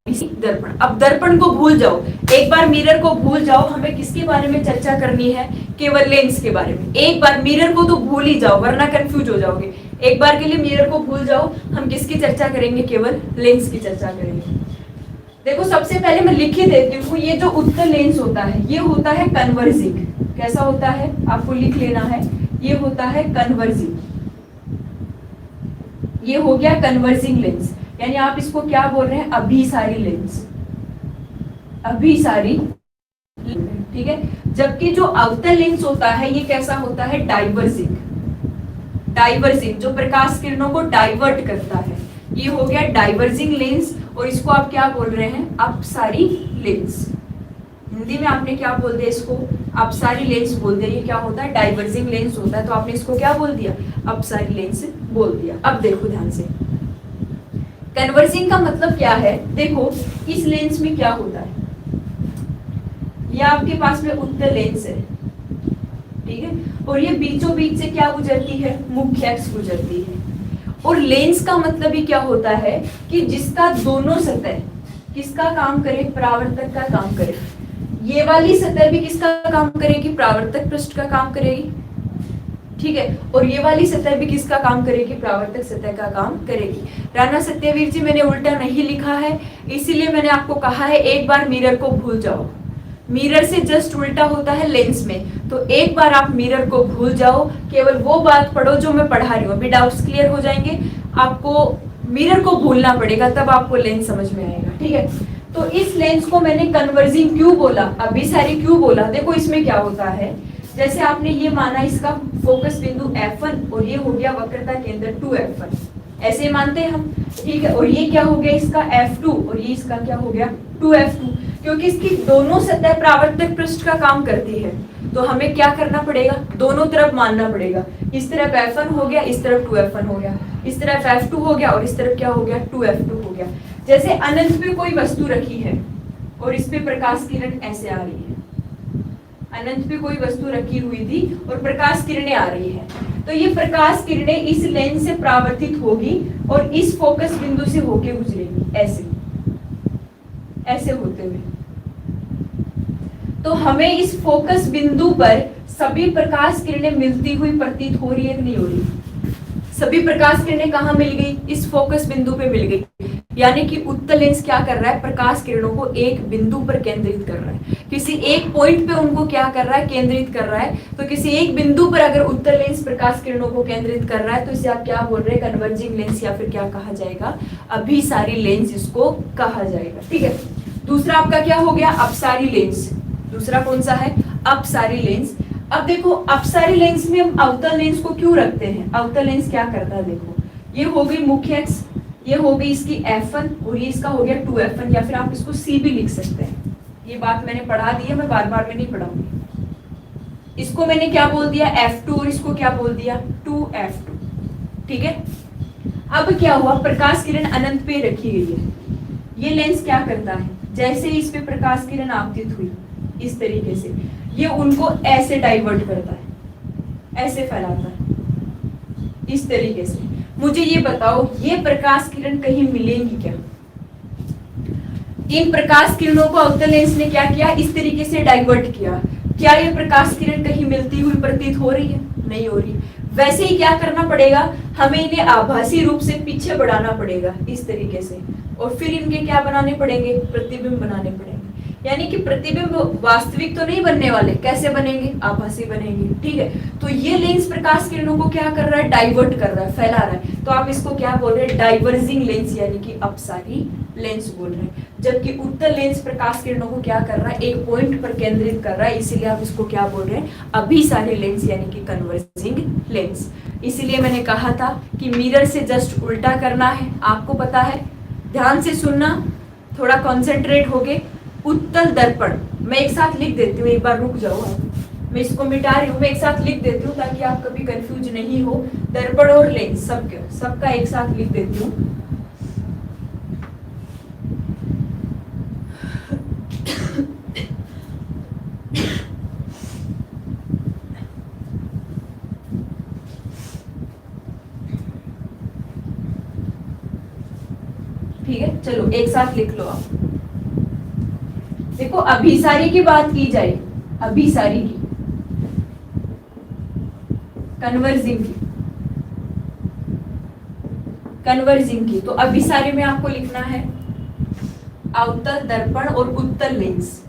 दर्पण। अब दर्पण को भूल जाओ, एक बार मिरर को भूल जाओ, हमें किसके बारे में चर्चा करनी है, केवल लेंस के बारे में। एक बार मिरर को तो भूल ही जाओ वरना कंफ्यूज हो जाओगे। एक बार के लिए मिरर को भूल जाओ, हम किसकी चर्चा करेंगे, केवल लेंस की चर्चा करेंगे। देखो सबसे पहले मैं लिख ही देती हूँ, ये जो उत्तल लेंस होता है ये होता है कन्वर्जिंग। कैसा होता है, आपको लिख लेना है, ये होता है कन्वर्जिंग। ये हो गया कन्वर्जिंग लेंस, यानी आप इसको क्या बोल रहे हैं, अभिसारी लेंस, अभिसारी, ठीक है। जबकि जो अवतल लेंस होता है ये कैसा होता है, डाइवर्जिंग। डाइवर्जिंग जो प्रकाश किरणों को डाइवर्ट करता है, ये हो गया डाइवर्जिंग लेंस। और इसको आप क्या बोल रहे हैं, अपसारी लेंस। हिंदी में आपने क्या बोल दिया, इसको अपसारी लेंस बोल दिया। ये क्या होता है, डाइवर्जिंग लेंस होता है, तो आपने इसको क्या बोल दिया, अपसारी लेंस बोल दिया। अब देखो ध्यान से, कन्वर्जिंग का मतलब क्या है, देखो इस लेंस में क्या होता है, ये आपके पास में उत्तल लेंस है, ठीक है, और ये बीचों बीच से क्या गुजरती है, मुख्य अक्ष गुजरती है। और लेंस का मतलब ही क्या होता है कि जिसका दोनों सतह किसका काम करे, परावर्तक का काम करे। ये वाली सतह भी किसका काम करेगी, परावर्तक पृष्ठ का काम करेगी, ठीक है। और ये वाली सतह भी किसका काम करेगी, परावर्तक सतह का काम करेगी। राणा सत्यवीर जी, मैंने उल्टा नहीं लिखा है, इसीलिए मैंने आपको कहा है एक बार मिरर को भूल जाओ। मिरर से जस्ट उल्टा होता है लेंस में, तो एक बार आप मिरर को भूल जाओ, केवल वो बात पढ़ो जो मैं पढ़ा रही हूँ। अभी डाउट्स क्लियर हो जाएंगे, आपको मिरर को भूलना पड़ेगा, तब आपको लेंस समझ में आएगा, ठीक है। तो इस लेंस को मैंने कन्वर्जिंग क्यों बोला, अभिसारी क्यों बोला, देखो इसमें क्या होता है, जैसे आपने ये माना इसका फोकस बिंदु F1 और ये हो गया वक्रता केंद्र 2F1, ऐसे मानते हैं हम, ठीक है। और ये क्या हो गया इसका F2 और ये इसका क्या हो गया 2F2, क्योंकि इसकी दोनों सतह परावर्तक पृष्ठ का काम करती है, तो हमें क्या करना पड़ेगा, दोनों तरफ मानना पड़ेगा। इस तरफ F1 हो गया, इस तरफ 2F1 हो गया, इस तरफ F2 हो गया और इस तरफ क्या हो गया 2F2 हो गया। जैसे अनंत पे कोई वस्तु रखी है और इस पे प्रकाश किरण ऐसे आ रही है, अनंत पे कोई वस्तु रखी हुई थी और प्रकाश किरणें आ रही है, तो ये प्रकाश किरणें इस लेंस से परावर्तित होगी और इस फोकस बिंदु से होके गुजरेगी, ऐसे ऐसे होते हुए। तो हमें इस फोकस बिंदु पर सभी प्रकाश किरणें मिलती हुई प्रतीत हो रही है कि नहीं हो रही? सभी प्रकाश किरणें कहाँ मिल गई? इस फोकस बिंदु पे मिल गई। यानी कि उत्तल लेंस क्या कर रहा है? प्रकाश किरणों को एक बिंदु पर केंद्रित कर रहा है, किसी एक पॉइंट पे उनको क्या कर रहा है? केंद्रित कर रहा है। तो किसी एक बिंदु पर अगर उत्तल लेंस प्रकाश किरणों को केंद्रित कर रहा है तो इसे आप क्या बोल रहे हैं? कन्वर्जिंग लेंस, या फिर क्या कहा जाएगा? अभिसारी लेंस इसको कहा जाएगा। ठीक है, दूसरा आपका क्या हो गया? अपसारी लेंस। दूसरा कौन सा है? अपसारी लेंस। अब देखो, अपसारी लेंस में हम अवतल लेंस को क्यों रखते हैं? अवतल लेंस क्या करता है? देखो, ये हो गई मुख्य अक्ष, ये हो गई इसकी F1 और ये इसका हो गया 2F1, या फिर आप इसको C भी लिख सकते हैं। ये बात मैंने पढ़ा दी है, मैं बार बार में नहीं पढ़ाऊंगी। इसको मैंने क्या बोल दिया? F2, और इसको क्या बोल दिया? 2F2। ठीक है, अब क्या हुआ? प्रकाश किरण अनंत पे रखी गई है। ये लेंस क्या करता है? जैसे इस पे प्रकाश किरण आपतित हुई इस तरीके से, ये उनको ऐसे डाइवर्ट करता है, ऐसे फैलाता है इस तरीके से। मुझे ये बताओ, ये प्रकाश किरण कहीं मिलेंगी क्या? इन प्रकाश किरणों को अवतल लेंस ने क्या किया? इस तरीके से डाइवर्ट किया। क्या ये प्रकाश किरण कहीं मिलती हुई प्रतीत हो रही है? नहीं हो रही। वैसे ही क्या करना पड़ेगा? हमें इन्हें आभासी रूप से पीछे बढ़ाना पड़ेगा इस तरीके से, और फिर इनके क्या बनाने पड़ेंगे? प्रतिबिंब बनाने पड़ेंगे। यानी कि प्रतिबिंब वास्तविक तो नहीं बनने वाले, कैसे बनेंगे? आभासी बनेंगे। ठीक है, तो ये लेंस प्रकाश किरणों को क्या कर रहा है? डाइवर्ट कर रहा है, फैला रहा है। तो आप इसको क्या बोल रहे हैं? डाइवर्जिंग लेंस, यानी कि अपसारी लेंस बोल रहे हैं। जबकि उत्तल लेंस प्रकाश किरणों को क्या कर रहा है? एक पॉइंट पर केंद्रित कर रहा है, इसीलिए आप इसको क्या बोल रहे हैं? अभिसारी लेंस, यानी कि कन्वर्जिंग लेंस। इसीलिए मैंने कहा था कि मिरर से जस्ट उल्टा करना है, आपको पता है। ध्यान से सुनना, थोड़ा कॉन्सेंट्रेट होके। उत्तल दर्पण, मैं एक साथ लिख देती हूँ, एक बार रुक जाओ आप, मैं इसको मिटा रही हूँ, मैं एक साथ लिख देती हूँ ताकि आप कभी कंफ्यूज नहीं हो। दर्पण और लेंस सबका एक साथ लिख देती हूँ। ठीक है, चलो एक साथ लिख लो आप। देखो, अभिसारी की बात की जाए, अभिसारी की, कन्वर्जिंग की, तो अभिसारी में आपको लिखना है अवतल दर्पण और उत्तल लेंस।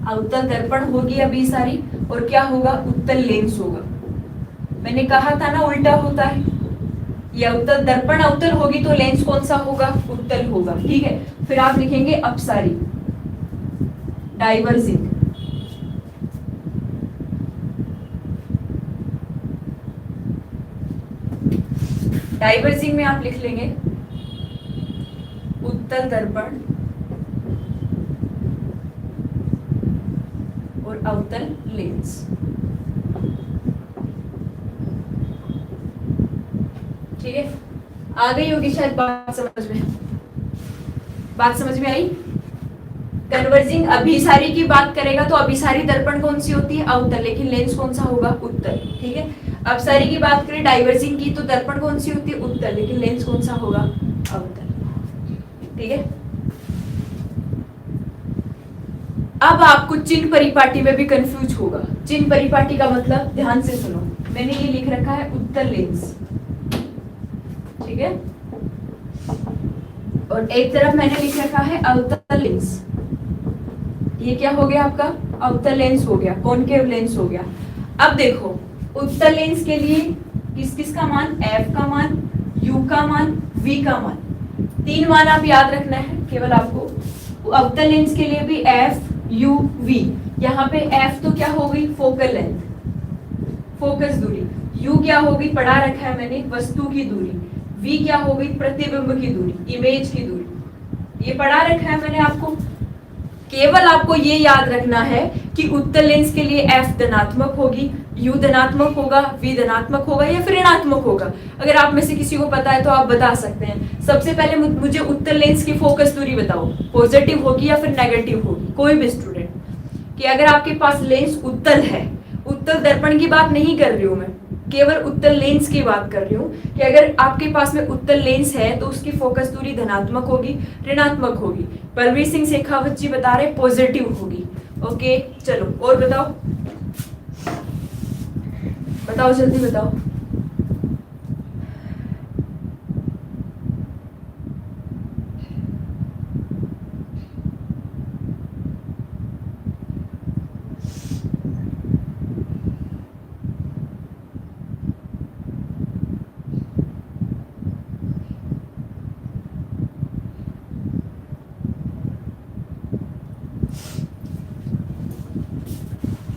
अवतल दर्पण होगी अभिसारी, और क्या होगा? उत्तल लेंस होगा। मैंने कहा था ना उल्टा होता है। ये अवतल दर्पण अवतल होगी तो लेंस कौन सा होगा? उत्तल होगा। ठीक है, फिर आप लिखेंगे अपसारी, डाइवर्जिंग, डाइवर्जिंग में आप लिख लेंगे उत्तल दर्पण और अवतल लेंस। ठीक है, आ गई होगी शायद बात समझ में? बात समझ में आई? कन्वर्जिंग अभिसारी की बात करेगा तो अभिसारी दर्पण कौन सी होती है? अवतल, लेकिन लेंस कौन सा होगा? उत्तल। ठीक है, अपसारी की बात करें डाइवर्जिंग की तो दर्पण कौन सी होती है? उत्तल, लेकिन लेंस कौन सा होगा? अवतल। ठीक है, अब आपको चिन्ह परिपाटी में भी कंफ्यूज होगा। चिन्ह परिपाटी का मतलब ध्यान से सुनो, मैंने ये लिख रखा है उत्तल लेंस, ठीक है, और एक तरफ मैंने लिख रखा है अवतल लेंस। ये क्या हो गया आपका? अवतल लेंस हो गया, कॉनकेव लेंस हो गया। अब देखो, उत्तल लेंस के लिए किस किस का मान? F का मान, U का मान, V का मान, तीन मान आप याद रखना है केवल आपको। अवतल लेंस के लिए भी F, U, V। यहाँ पे F तो क्या हो गई? फोकल लेंथ, फोकस दूरी। U क्या होगी? पढ़ा रखा है मैंने, वस्तु की दूरी। V क्या होगी? प्रतिबिंब की दूरी, इमेज की दूरी। ये पढ़ा रखा है मैंने आपको। केवल आपको ये याद रखना है कि उत्तल लेंस के लिए F धनात्मक होगी, U धनात्मक होगा, V धनात्मक होगा या फिर ऋणात्मक होगा। अगर आप में से किसी को पता है तो आप बता सकते हैं। सबसे पहले मुझे उत्तल लेंस की फोकस दूरी बताओ, पॉजिटिव होगी या फिर नेगेटिव होगी? कोई भी स्टूडेंट, कि अगर आपके पास लेंस उत्तल है, उत्तल दर्पण की बात नहीं कर रही हूं मैं, केवल उत्तल लेंस की बात कर रही हूँ, कि अगर आपके पास में उत्तल लेंस है तो उसकी फोकस दूरी धनात्मक होगी, ऋणात्मक होगी। बलवीर सिंह शेखावत जी बता रहे पॉजिटिव होगी। ओके, चलो और बताओ। बताओ जल्दी बताओ।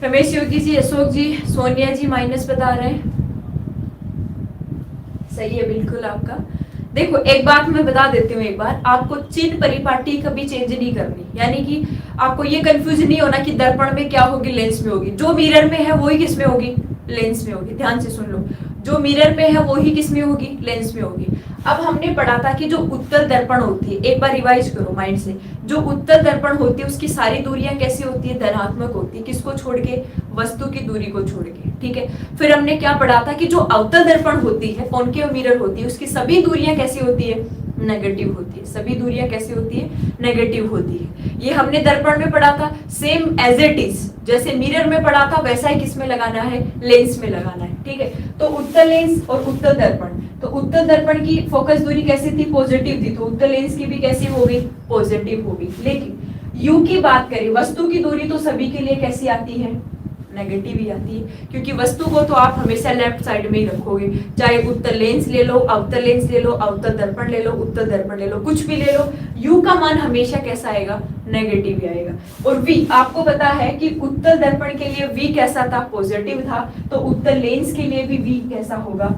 रमेश योगी जी, अशोक जी, सोनिया जी माइनस बता रहे हैं। सही है बिल्कुल आपका। देखो एक बात मैं बता देती हूँ, एक बार आपको चिन्ह परिपाटी कभी चेंज नहीं करनी, यानी कि आपको ये कंफ्यूज नहीं होना कि दर्पण में क्या होगी लेंस में होगी। जो मिरर में है वही किस में होगी, लेंस में होगी। ध्यान से सुन लो, जो मिरर में है वही किस में होगी, लेंस में होगी। अब हमने पढ़ा था कि जो उत्तल दर्पण होती है, एक बार रिवाइज करो माइंड से, जो उत्तल दर्पण होती है उसकी सारी दूरियां कैसी होती है, धनात्मक होती है। किसको छोड़ के, वस्तु की दूरी को छोड़ के, ठीक है। फिर हमने क्या पढ़ा था कि जो अवतल दर्पण होती है, कॉनकेव मिरर होती है, उसकी सभी दूरियां कैसी होती है, नेगेटिव होती है। सभी दूरियां कैसी होती है, नेगेटिव होती है। ये हमने दर्पण में पढ़ा था। सेम एज इट इज जैसे मिरर में पढ़ा था वैसा ही किस में लगाना है, लेंस में लगाना है, ठीक है। तो उत्तल लेंस और उत्तल दर्पण, तो उत्तल दर्पण की फोकस दूरी कैसी थी, पॉजिटिव थी, तो उत्तल लेंस की भी कैसी हो गई, पॉजिटिव हो गई। लेकिन यू की बात करें, वस्तु की दूरी तो सभी के लिए कैसी आती है, नेगेटिव ही आती है, क्योंकि वस्तु को तो आप हमेशा लेफ्ट साइड में ही रखोगे। चाहे उत्तल लेंस ले लो, अवतल लेंस ले लो, अवतल दर्पण ले लो, उत्तल दर्पण ले लो, कुछ भी ले लो, यू का मान हमेशा कैसा आएगा, नेगेटिव ही आएगा। और वी आपको पता है कि उत्तल दर्पण के लिए वी कैसा था, पॉजिटिव था, तो उत्तल लेंस के लिए भी वी कैसा होगा,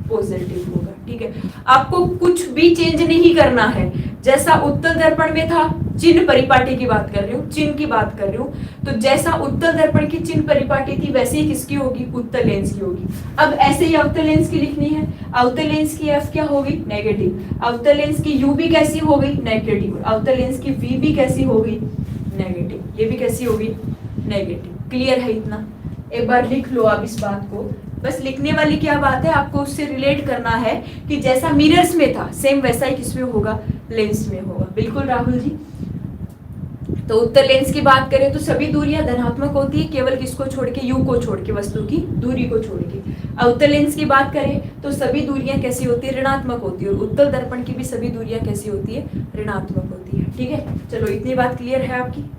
पॉजिटिव होगा, ठीक है। आपको कुछ भी चेंज नहीं करना है। जैसा उत्तल दर्पण में था, चिन्ह परिपाटी की बात कर रही हूँ, चिन्ह की बात कर रही हूँ, तो जैसा उत्तल दर्पण की चिन्ह परिपाटी थी वैसे ही किसकी होगी, उत्तल लेंस की होगी। अब ऐसे ही अवतल लेंस की लिखनी है। अवतल लेंस की एफ क्या होगी, नेगेटिव। अवतल लेंस की यू भी कैसी हो गई, नेगेटिव। अवतल लेंस की वी भी कैसी हो गई, नेगेटिव। ये भी कैसी होगी, नेगेटिव। क्लियर है इतना? एक बार लिख लो आप इस बात को। बस लिखने वाली क्या बात है, आपको उससे रिलेट करना है कि जैसा मिरर्स में था सेम वैसा ही किसमें होगा, लेंस में होगा। बिल्कुल राहुल जी। तो उत्तल लेंस की बात करें तो सभी दूरियां धनात्मक होती है, केवल किसको छोड़ के, यू को छोड़ के, वस्तु की दूरी को छोड़ के। अवतल लेंस की बात करें तो सभी दूरियां कैसी होती है, ऋणात्मक होती है। और उत्तल दर्पण की भी सभी दूरियां कैसी होती है, ऋणात्मक होती है, ठीक है। चलो इतनी बात क्लियर है आपकी।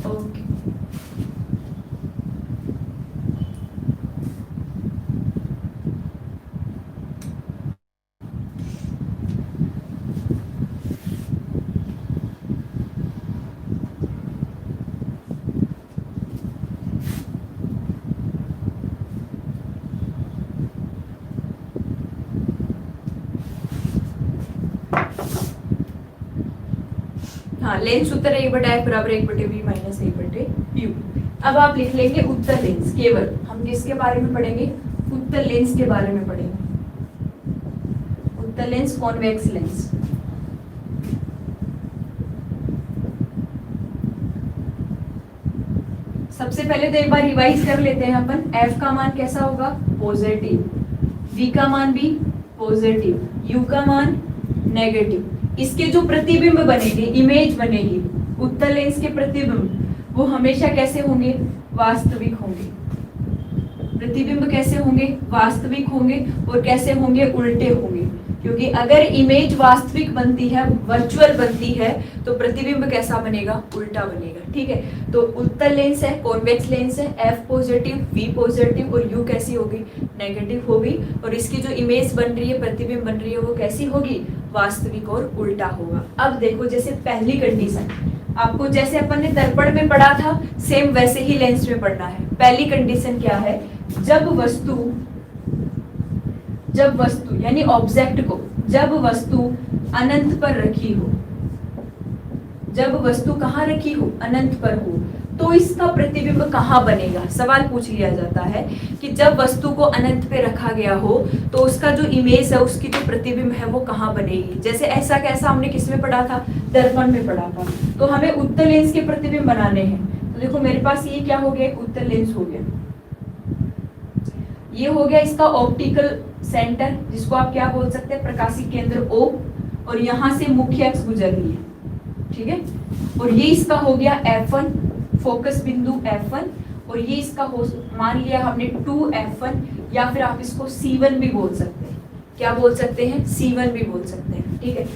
ओके हाँ, लेंस उत्तर 1/f बराबर 1/v माइनस 1/u। अब आप लिख लेंगे उत्तल लेंस। केवल हम किसके बारे में पढ़ेंगे, उत्तल लेंस के बारे में पढ़ेंगे। उत्तल लेंस, कॉन्वेक्स लेंस। सबसे पहले तो एक बार रिवाइज कर लेते हैं अपन। f का मान कैसा होगा, पॉजिटिव। v का मान भी पॉजिटिव, u का मान नेगेटिव। इसके जो प्रतिबिंब बनेंगे, इमेज बनेगी, उत्तल लेंस के प्रतिबिंब वो हमेशा कैसे होंगे, वास्तविक होंगे। प्रतिबिंब कैसे होंगे, वास्तविक होंगे। और कैसे होंगे, उल्टे होंगे। क्योंकि अगर इमेज वास्तविक बनती है, वर्चुअल बनती है, तो प्रतिबिंब कैसा बनेगा, उल्टा बनेगा, ठीक है। तो उत्तल लेंस है, कॉन्वेक्स लेंस है, f पॉजिटिव, v पॉजिटिव और u कैसी होगी, नेगेटिव होगी। और इसकी जो इमेज बन रही है, प्रतिबिंब बन रही है, वो कैसी होगी, वास्तविक और उल्टा होगा। अब देखो, जैसे पहली कंडीशन आपको, जैसे अपन ने दर्पण में पढ़ा था सेम वैसे ही लेंस में पढ़ना है। पहली कंडीशन क्या है, जब वस्तु यानी ऑब्जेक्ट को, जब वस्तु अनंत पर रखी हो, जब वस्तु कहाँ रखी हो, अनंत पर हो, तो इसका प्रतिबिंब कहाँ बनेगा। सवाल पूछ लिया जाता है कि जब वस्तु को अनंत पे रखा गया हो तो उसका जो इमेज है, उसकी जो प्रतिबिंब है वो कहाँ बनेगी। जैसे ऐसा कैसा हमने किस में पढ़ा था, दर्पण में पढ़ा था। तो हमें उत्तल लेंस के प्रतिबिंब बनाने हैं। तो देखो मेरे पास ये क्या हो गया, एक उत्तल लेंस हो गया। ये हो गया इसका ऑप्टिकल सेंटर, जिसको आप क्या बोल सकते हैं, प्रकाशिक केंद्र O। और यहाँ से मुख्य अक्ष गुजर रही है, ठीक है। और ये इसका हो गया F1, फोकस बिंदु F1, और ये इसका हो, मान लिया हमने 2F1, या फिर आप इसको C1 भी बोल सकते हैं। क्या बोल सकते हैं? C1 भी बोल सकते हैं, ठीक है।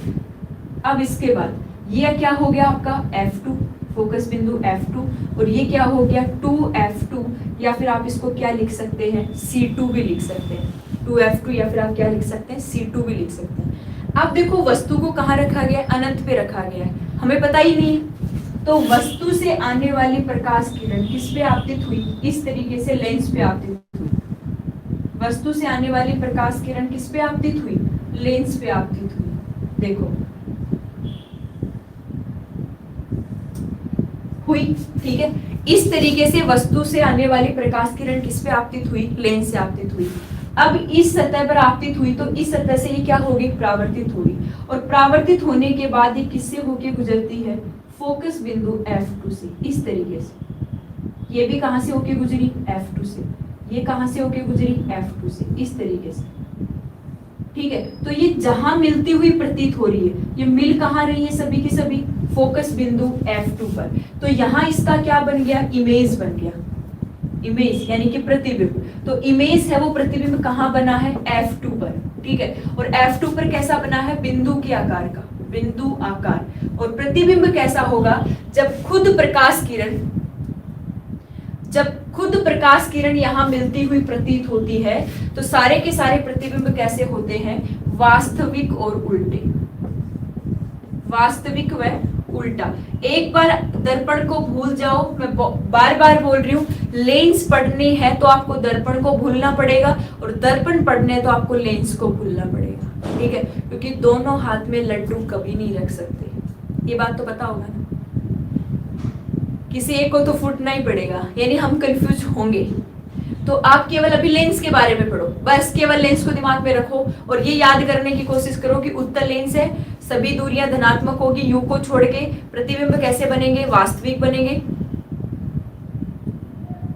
अब इसके बाद ये क्या हो गया आपका F2, फोकस बिंदु F2, और ये क्या हो गया 2F2, या फिर आप इसको क्या लिख सकते हैं? C2 भी लिख सकते हैं। 2F2 या फिर आप क्या लिख सकते हैं? C2 भी लिख सकते हैं। अब देखो वस्तु को कहाँ रखा गया है? अनंत पे रखा गया है, हमें पता ही नहीं है। तो वस्तु से आने वाली प्रकाश किरण किस पे आपतित हुई? इस तरीके से लेंस पे आपतित हुई। वस्तु से आने वाली प्रकाश किरण किस पे आपतित हुई? लेंस पे आपतित हुई। देखो हुई, ठीक है। इस तरीके से वस्तु से आने वाली प्रकाश किरण किस पे आपतित हुई? लेंस से आपतित हुई। अब इस सतह पर आपतित हुई तो इस सतह से ये क्या होगी? परावर्तित होगी, और परावर्तित होने के बाद ये किससे होके गुजरती है? फोकस बिंदु F2 से। इस तरीके से ये भी कहां से होके गुजरी? F2 से। ये कहां से होके गुजरी? F2 से। इस तरीके से, ठीक है। तो ये जहां मिलती हुई प्रतीत हो रही है, ये मिल कहां रही है? सभी की सभी फोकस बिंदु F2 पर। तो यहाँ इसका क्या बन गया? इमेज बन गया। इमेज यानी कि प्रतिबिंब। तो इमेज है वो प्रतिबिंब कहाँ बना है? F2 पर, ठीक है। और F2 पर कैसा बना है? बिंदु के आकार का, बिंदु आकार। और प्रतिबिंब कैसा होगा? जब खुद प्रकाश किरण यहाँ मिलती हुई प्रतीत होती है, तो सारे के सारे प्रतिबिंब कैसे होते हैं? वास्तविक और उल्टे। वास्तविक व उल्टा। एक बार दर्पण को भूल जाओ, मैं बार बार बोल रही हूँ, लेंस पढ़ने है तो आपको दर्पण को भूलना पड़ेगा, और दर्पण पढ़ने तो आपको लेंस को भूलना पड़ेगा, ठीक है। क्योंकि दोनों हाथ में लड्डू कभी नहीं रख सकते, ये बात तो पता होगा ना। किसी एक को तो फूटना ही पड़ेगा, यानी हम कंफ्यूज होंगे। तो आप केवल अभी लेंस के बारे में पढ़ो, बस केवल लेंस को दिमाग में रखो, और ये याद करने की कोशिश करो कि उत्तल लेंस है, सभी दूरियां धनात्मक होगी, यू को छोड़ के। प्रतिबिंब कैसे बनेंगे? वास्तविक बनेंगे।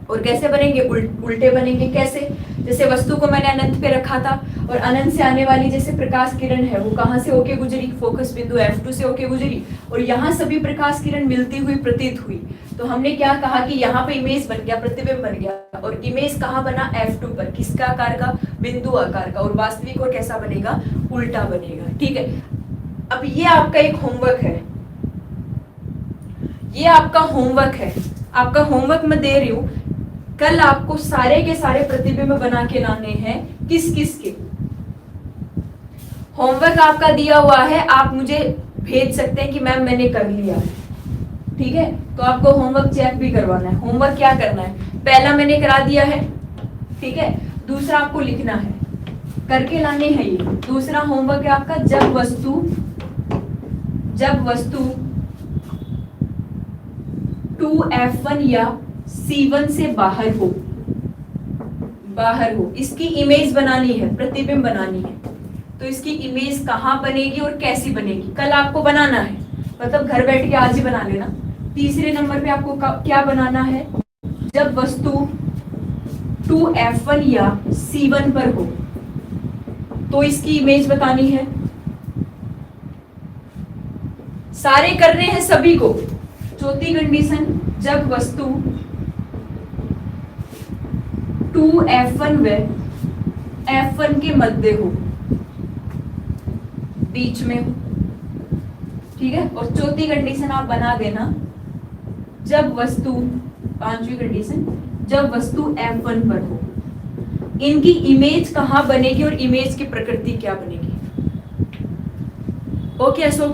और कैसे बनेंगे? उल्टे बनेंगे। कैसे? जैसे वस्तु को मैंने अनंत पे रखा था, और अनंत से आने वाली जैसे प्रकाश किरण है वो कहां से होके गुजरी? फोकस बिंदु F2 से होके गुजरी, और यहाँ सभी प्रकाश किरण मिलती हुई प्रतीत हुई। तो हमने क्या कहा कि यहाँ पे इमेज बन गया, प्रतिबिंब बन गया, और इमेज कहाँ बना? F2 पर। किसका आकार का? बिंदु आकार का। और वास्तविक और कैसा बनेगा? उल्टा बनेगा, ठीक है। अब ये आपका एक होमवर्क है, ये आपका होमवर्क है। आपका होमवर्क मैं दे रही हूं, कल आपको सारे के सारे प्रतिबिंब बना के लाने हैं। किस किस के? होमवर्क आपका दिया हुआ है, आप मुझे भेज सकते हैं कि मैम मैंने कर लिया, ठीक है। तो आपको होमवर्क चेक भी करवाना है। होमवर्क क्या करना है? पहला मैंने करा दिया है, ठीक है। दूसरा आपको लिखना है, करके लाने हैं ये। दूसरा होमवर्क है आपका, जब वस्तु 2F1 या C1 से बाहर हो, इसकी इमेज बनानी है, प्रतिबिंब बनानी है। तो इसकी इमेज कहाँ बनेगी और कैसी बनेगी, कल आपको बनाना है। मतलब घर बैठ के आज ही बना लेना। तीसरे नंबर पे आपको क्या बनाना है? जब वस्तु 2F1 या C1 पर हो तो इसकी इमेज बतानी है। सारे करने हैं सभी को। चौथी कंडीशन, जब वस्तु 2F1 व F1 के मध्य हो, बीच में हो, ठीक है। और चौथी कंडीशन आप बना देना, जब वस्तु, पांचवी कंडीशन, जब वस्तु F1 पर हो। इनकी इमेज कहां बनेगी और इमेज की प्रकृति क्या बनेगी? ओके अशोक।